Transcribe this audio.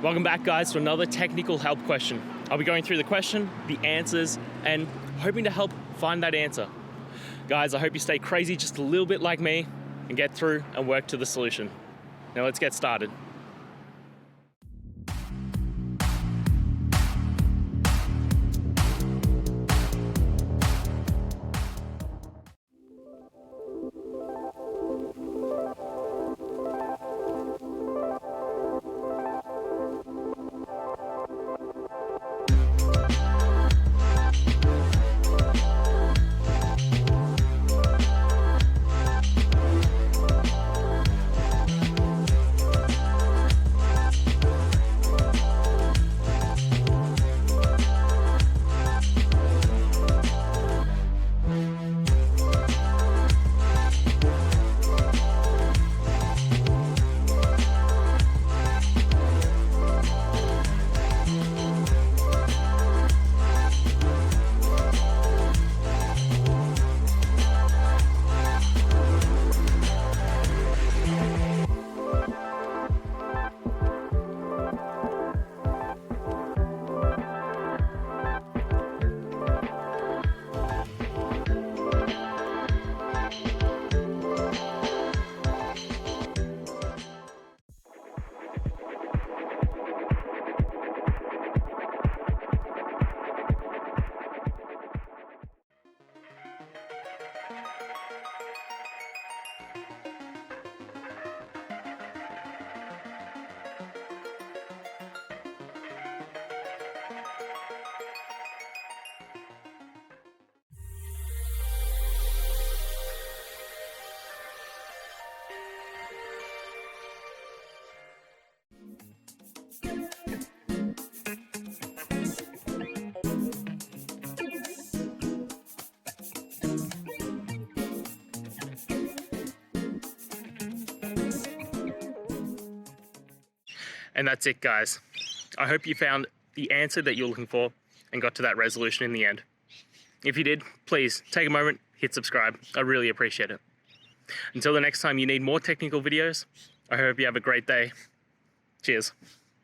Welcome back, guys, to another technical help question. I'll be going through the question, the answers, and hoping to help find that answer. Guys, I hope you stay crazy just a little bit like me and get through and work to the solution. Now let's get started. And that's it, guys. I hope you found the answer that you're looking for and got to that resolution in the end. If you did, please take a moment, hit subscribe. I really appreciate it. Until the next time you need more technical videos, I hope you have a great day. Cheers.